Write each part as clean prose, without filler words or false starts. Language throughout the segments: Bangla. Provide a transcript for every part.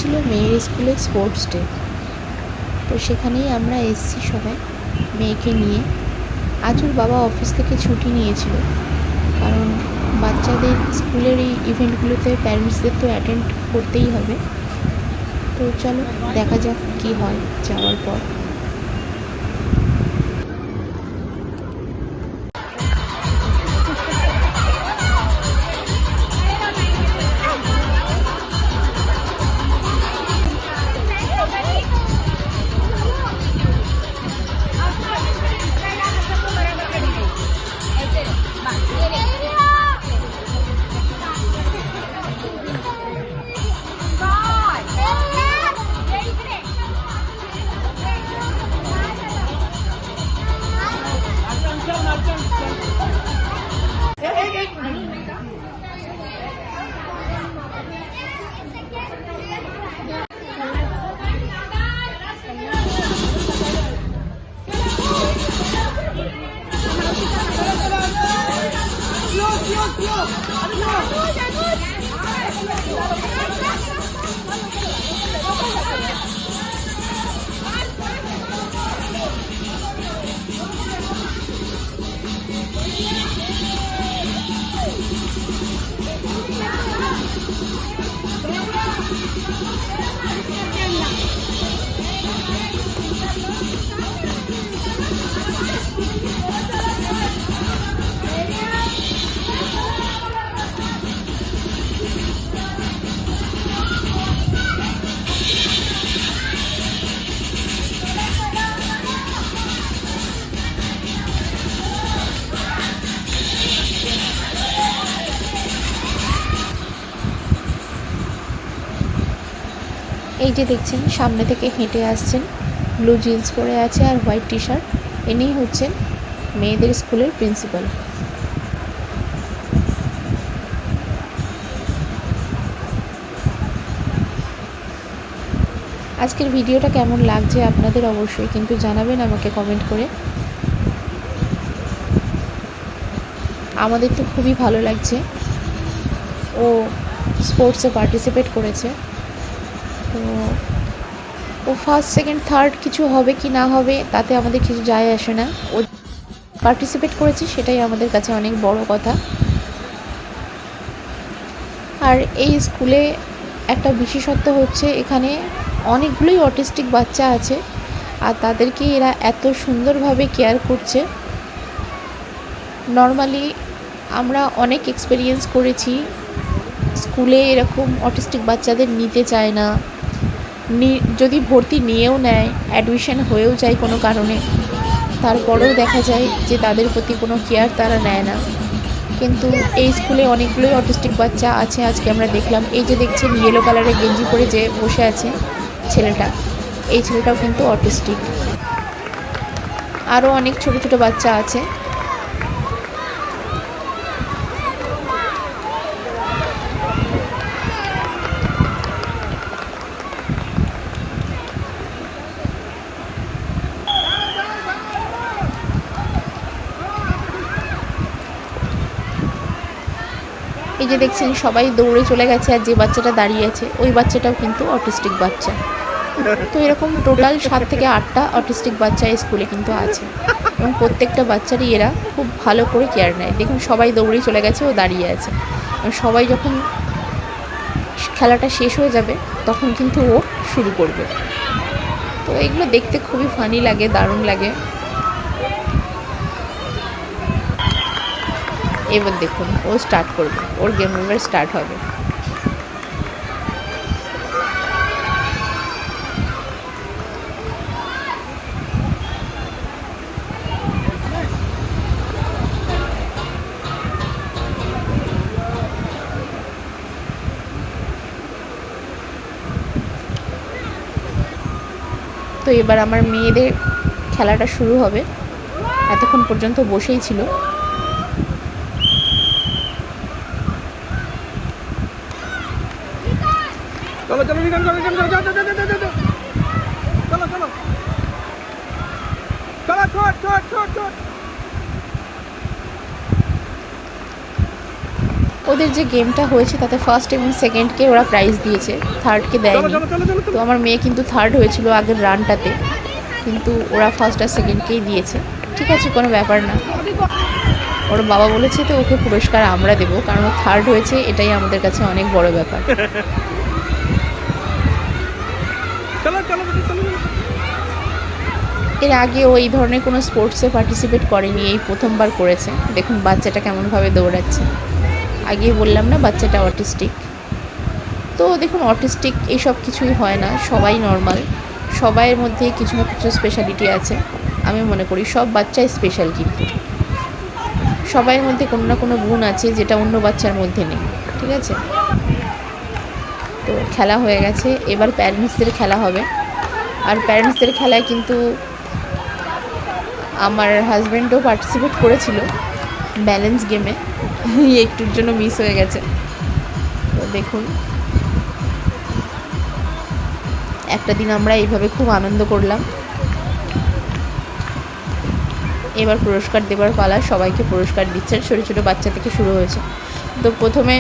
ছিল মেয়ের স্কুলে স্পোর্টস ডে, তো সেখানেই আমরা এসেছি সবাই মেয়েকে নিয়ে। আজ ওর বাবা অফিস থেকে ছুটি নিয়েছিল, কারণ বাচ্চাদের স্কুলের এই ইভেন্টগুলোতে প্যারেন্টসদের তো অ্যাটেন্ড করতেই হবে। তো চলো দেখা যাক কী হয় যাওয়ার পর। এই যে দেখছেন সামনে থেকে হেঁটে আসছেন, ব্লু জিন্স পরে আছে আর হোয়াইট টি শার্ট, ইনিই হচ্ছেন মেয়েদের স্কুলের প্রিন্সিপাল। আজকের ভিডিওটা কেমন লাগছে আপনাদের অবশ্যই কিন্তু জানাবেন আমাকে কমেন্ট করে। আমাদের তো খুবই ভালো লাগছে, ও স্পোর্টসে পার্টিসিপেট করেছে। তো ও ফার্স্ট সেকেন্ড থার্ড কিছু হবে কি না হবে তাতে আমাদের কিছু যায় আসে না, ও পার্টিসিপেট করেছে সেটাই আমাদের কাছে অনেক বড় কথা। আর এই স্কুলে একটা বিশেষত্ব হচ্ছে এখানে অনেকগুলোই অটিস্টিক বাচ্চা আছে, আর তাদেরকে এরা এত সুন্দরভাবে কেয়ার করছে। নর্মালি আমরা অনেক এক্সপেরিয়েন্স করেছি, স্কুলে এরকম অটিস্টিক বাচ্চাদের নিতে চায় না, যদি ভর্তি নিয়েও নেয়, অ্যাডমিশন হয়েও যায় কোনো কারণে, তারপরেও দেখা যায় যে তাদের প্রতি কোনো কেয়ার তারা নেয় না। কিন্তু এই স্কুলে অনেকগুলোই অটিস্টিক বাচ্চা আছে, আজকে আমরা দেখলাম। এই যে দেখছেন ইয়েলো কালারের গেঞ্জি পরে যে বসে আছে ছেলেটা, এই ছেলেটাও কিন্তু অটিস্টিক। আরও অনেক ছোট ছোট বাচ্চা আছে। এই যে দেখছেন সবাই দৌড়ে চলে গেছে, আর যে বাচ্চাটা দাঁড়িয়ে আছে ওই বাচ্চাটাও কিন্তু অটিস্টিক বাচ্চা। তো এরকম টোটাল 7 থেকে 8টা অটিস্টিক বাচ্চা এই স্কুলে কিন্তু আছে, এবং প্রত্যেকটা বাচ্চারই এরা খুব ভালো করে কেয়ার নেয়। দেখুন সবাই দৌড়েই চলে গেছে, ও দাঁড়িয়ে আছে। সবাই যখন খেলাটা শেষ হয়ে যাবে তখন কিন্তু ও শুরু করবে। তো এগুলো দেখতে খুবই ফানি লাগে, দারুণ লাগে। এবার দেখুন ও স্টার্ট করবে, ওর গেম এবার স্টার্ট হবে। তো এবার আমার মেয়েদের খেলাটা শুরু হবে, এতক্ষণ পর্যন্ত বসেই ছিল। চলো চলো নিকান চলো চলো চলো চলো চলো চলো চলো চলো চলো ছোট ছোট ছোট ছোট। ও ওদের যে গেমটা হয়েছে তাতে ফার্স্ট এবং সেকেন্ডকে ওরা প্রাইজ দিয়েছে, থার্ডকে চলো দেয়নি। চলো চলো চলো তো আমার মেয়ে কিন্তু থার্ড হয়েছিল আগের রানটাতে, কিন্তু ওরা ফার্স্ট আর সেকেন্ডকেই দিয়েছে। ঠিক আছে, কোনো ব্যাপার না। ওর বাবা বলেছে তো ওকে পুরস্কার আমরা দেবো, কারণ ও থার্ড হয়েছে, এটাই আমাদের কাছে অনেক বড় ব্যাপার। চলো চলো চলো চলো। এর আগে ও এই ধরনের কোনো স্পোর্টসে পার্টিসিপেট করেনি, এই প্রথমবার করেছে। দেখুন বাচ্চাটা কেমনভাবে দৌড়াচ্ছে। আগেই বললাম না বাচ্চাটা অটিস্টিক। তো দেখুন অটিস্টিক এইসব কিছুই হয় না, সবাই নর্মাল, সবাইয়ের মধ্যে কিছু না কিছু স্পেশালিটি আছে। আমি মনে করি সব বাচ্চাই স্পেশাল, কিন্তু সবাইয়ের মধ্যে কোনো না কোনো গুণ আছে যেটা অন্য বাচ্চার মধ্যে নেই। ঠিক আছে, তো খেলা হয়ে গেছে, এবার প্যারেন্টসদের খেলা হবে। আর প্যারেন্টসদের খেলায় কিন্তু আমার হাজব্যান্ডও পার্টিসিপেট করেছিল ব্যালেন্স গেমে, একটুর জন্য মিস হয়ে গেছে। তো দেখুন একটা দিন আমরা এইভাবে খুব আনন্দ করলাম। এবার পুরস্কার দেবার পালা, সবাইকে পুরস্কার দিচ্ছে, ছোটো ছোটো বাচ্চা থেকে শুরু হয়েছে। তো প্রথমে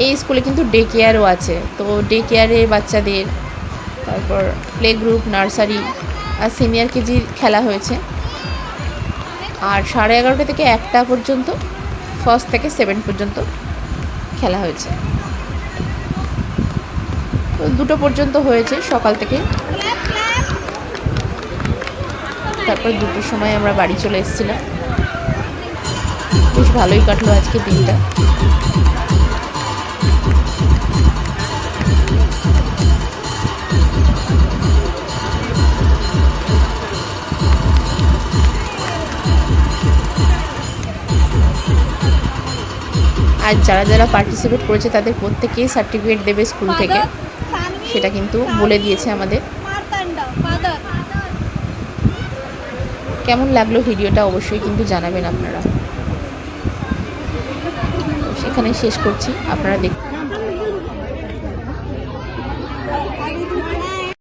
এই স্কুলে কিন্তু ডে কেয়ারও আছে, তো ডে কেয়ারে বাচ্চাদের, তারপর প্লে গ্রুপ, নার্সারি আর সিনিয়র কেজির খেলা হয়েছে। আর 11:30 থেকে 1টা পর্যন্ত ফার্স্ট থেকে 7 পর্যন্ত খেলা হয়েছে। তো 2টো পর্যন্ত হয়েছে সকাল থেকে। তারপর 2টোর সময় আমরা বাড়ি চলে এসেছিলাম। বেশ ভালোই কাটলো আজকে দিনটা। আর যারা যারা পার্টিসিপেট করেছে তাদের প্রত্যেকেই সার্টিফিকেট দেবে স্কুল থেকে, সেটা কিন্তু বলে দিয়েছে আমাদের। কেমন লাগলো ভিডিওটা অবশ্যই কিন্তু জানাবেন আপনারা। সেখানে শেষ করছি, আপনারা দেখুন।